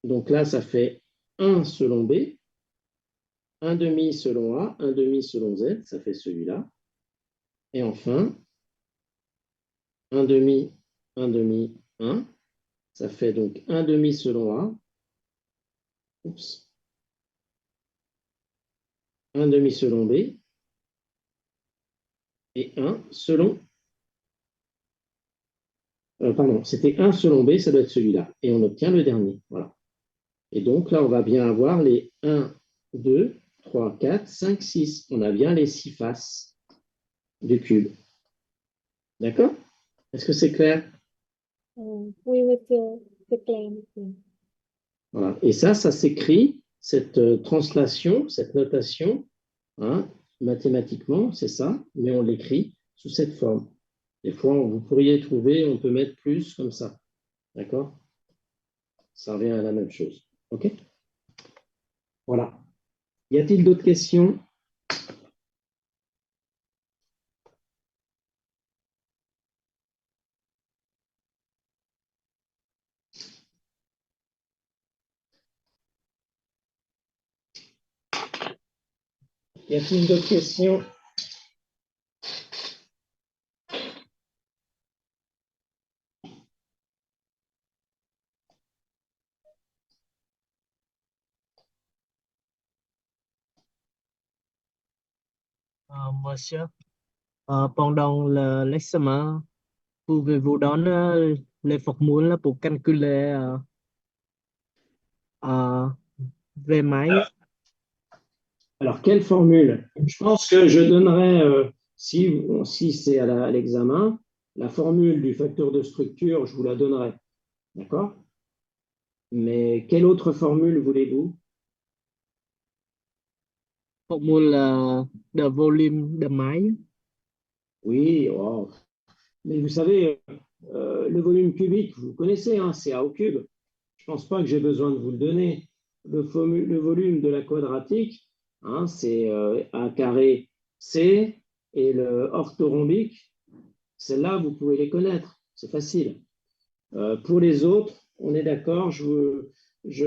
Donc là, ça fait 1 selon B, 1 demi selon A, 1 demi selon Z. Ça fait celui-là. Et enfin, 1 demi, 1 demi, 1. Ça fait donc 1 demi selon A. Oups. 1 demi selon B. Et 1 selon... pardon, c'était 1 selon B, ça doit être celui-là. Et on obtient le dernier. Voilà. Et donc là, on va bien avoir les 1, 2, 3, 4, 5, 6. On a bien les 6 faces du cube. D'accord? Est-ce que c'est clair? Oui, monsieur, c'est clair, monsieur. Voilà. Et ça s'écrit, cette translation, cette notation, hein, mathématiquement, c'est ça, mais on l'écrit sous cette forme. Des fois, vous pourriez trouver, on peut mettre plus comme ça. D'accord? Ça revient à la même chose. OK? Voilà. Y a-t-il d'autres questions? Y a-t-il d'autres questions? Monsieur, pendant l'examen, pouvez-vous donner les formules pour calculer về máy? Alors, quelle formule? Je pense que je donnerai, si c'est à l'examen, la formule du facteur de structure, je vous la donnerai. D'accord? Mais quelle autre formule voulez-vous? Formule de volume de máy. Oui, oh. Mais vous savez, le volume cubique, vous connaissez, hein, c'est A au cube. Je ne pense pas que j'ai besoin de vous le donner. Le volume de la quadratique, hein, c'est A carré C, et le orthorhombique, celles-là, vous pouvez les connaître. C'est facile. Pour les autres, on est d'accord, je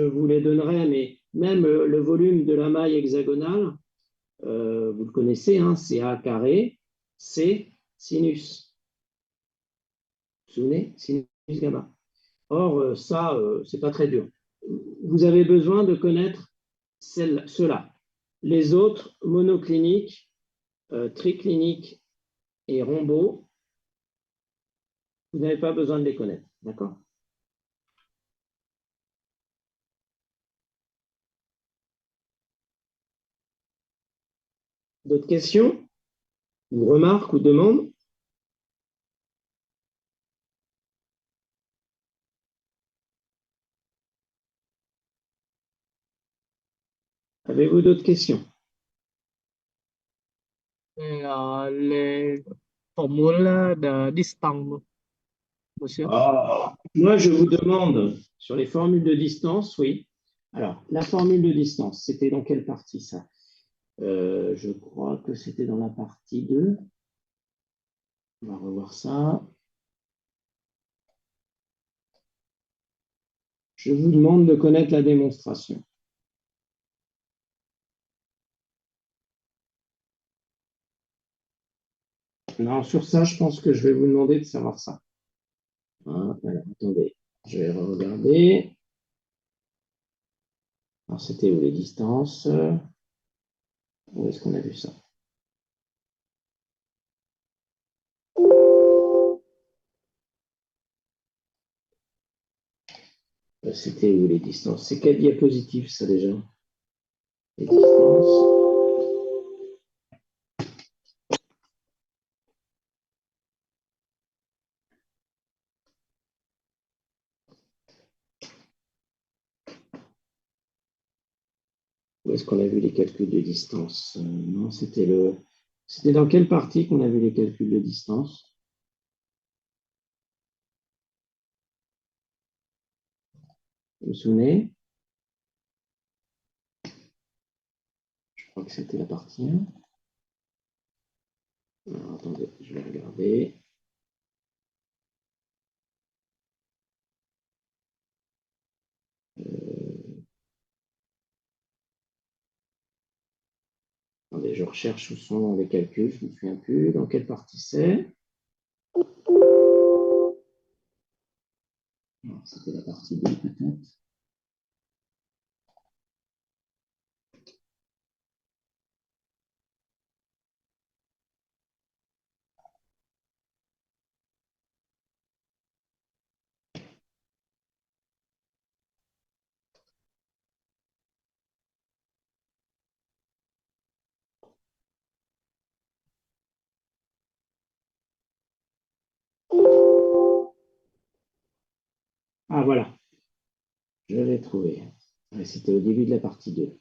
vous les donnerai, mais même le volume de la maille hexagonale, vous le connaissez, hein, c'est A carré, C, sinus. Vous vous souvenez? Sinus gamma. Or, ça, c'est pas très dur. Vous avez besoin de connaître ceux-là. Les autres, monocliniques, tricliniques et rhombo, vous n'avez pas besoin de les connaître. D'accord? D'autres questions? Ou remarques ou demandes? Avez-vous d'autres questions? Et, les formules de distance, monsieur. Moi, je vous demande sur les formules de distance, oui. Alors, la formule de distance, c'était dans quelle partie ça? Je crois que c'était dans la partie 2. On va revoir ça. Je vous demande de connaître la démonstration. Non, sur ça, je pense que je vais vous demander de savoir ça. Ah, alors, attendez, je vais regarder. Alors, c'était où les distances? Où est-ce qu'on a vu ça? C'était où les distances? C'est quelle diapositive ça déjà? Les distances. Où est-ce qu'on a vu les calculs de distance? Non, c'était dans quelle partie qu'on a vu les calculs de distance? Vous vous souvenez? Je crois que c'était la partie 1. Alors, attendez, je vais regarder. Attendez, je recherche où sont les calculs, je ne me souviens plus dans quelle partie c'est. C'était la partie 2 peut-être. Ah voilà, je l'ai trouvé. Ouais, c'était au début de la partie 2.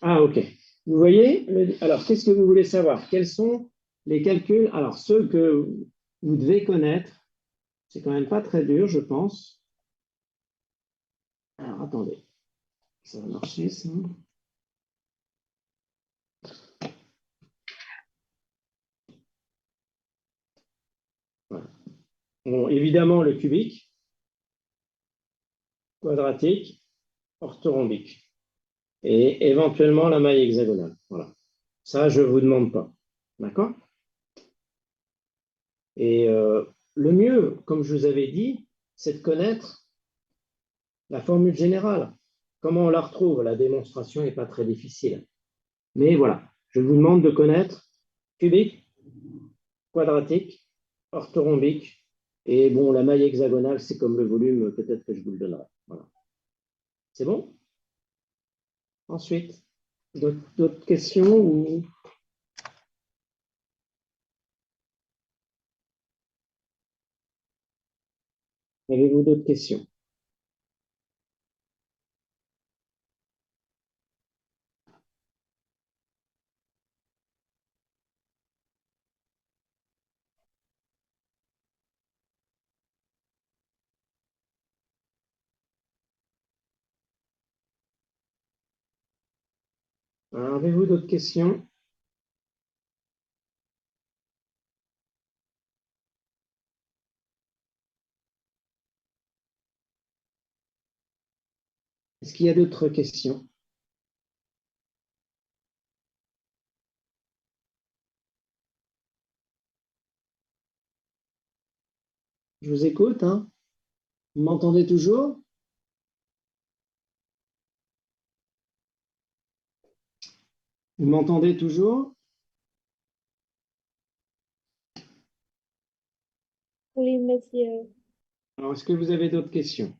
Ah, ok. Vous voyez, alors qu'est-ce que vous voulez savoir? Quels sont les calculs? Alors, ceux que vous devez connaître, c'est quand même pas très dur, je pense. Alors, attendez, ça va marcher, ça. Voilà. Bon, évidemment, le cubique, quadratique, orthorhombique, et éventuellement la maille hexagonale. Voilà. Ça, je ne vous demande pas. D'accord? Et le mieux, comme je vous avais dit, c'est de connaître la formule générale. Comment on la retrouve? La démonstration n'est pas très difficile. Mais voilà, je vous demande de connaître cubique, quadratique, orthorhombique, et bon, la maille hexagonale, c'est comme le volume, peut-être que je vous le donnerai. Voilà. C'est bon? Ensuite, d'autres questions ou... Avez-vous d'autres questions? Alors, avez-vous d'autres questions? Est-ce qu'il y a d'autres questions? Je vous écoute, hein? Vous m'entendez toujours? Vous m'entendez toujours? Oui, monsieur. Alors, est-ce que vous avez d'autres questions?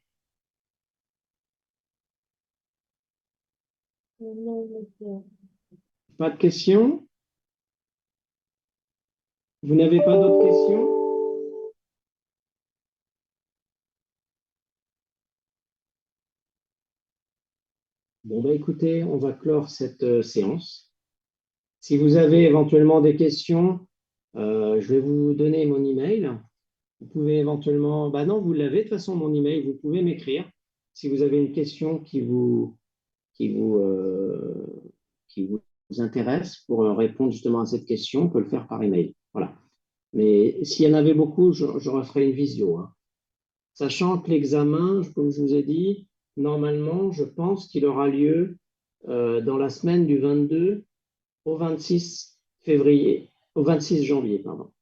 Non, monsieur. Pas de questions? Vous n'avez pas d'autres questions? Bon, bah, écoutez, on va clore cette séance. Si vous avez éventuellement des questions, je vais vous donner mon email. Vous pouvez éventuellement, bah non, vous l'avez de toute façon, mon email, vous pouvez m'écrire si vous avez une question qui vous, qui vous intéresse pour répondre justement à cette question, on peut le faire par email. Voilà. Mais s'il y en avait beaucoup, je referai une visio, hein. Sachant que l'examen, comme je vous ai dit, normalement, je pense qu'il aura lieu dans la semaine du 22 au 26 février, au 26 janvier, pardon,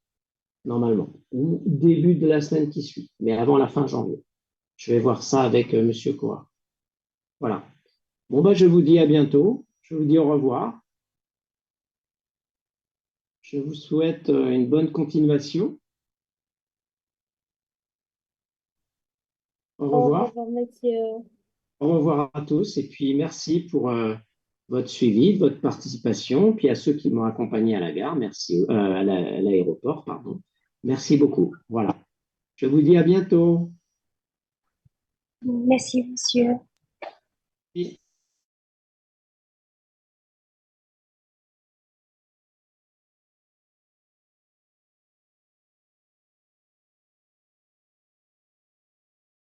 normalement, ou début de la semaine qui suit, mais avant la fin janvier. Je vais voir ça avec Monsieur Coa. Voilà. Bon, ben, je vous dis à bientôt. Je vous dis au revoir. Je vous souhaite une bonne continuation. Au Au revoir. revoir, monsieur. Au revoir à tous et puis merci pour votre suivi, votre participation, puis à ceux qui m'ont accompagné à la gare, merci, à l'aéroport, pardon. Merci beaucoup. Voilà. Je vous dis à bientôt. Merci, monsieur. Et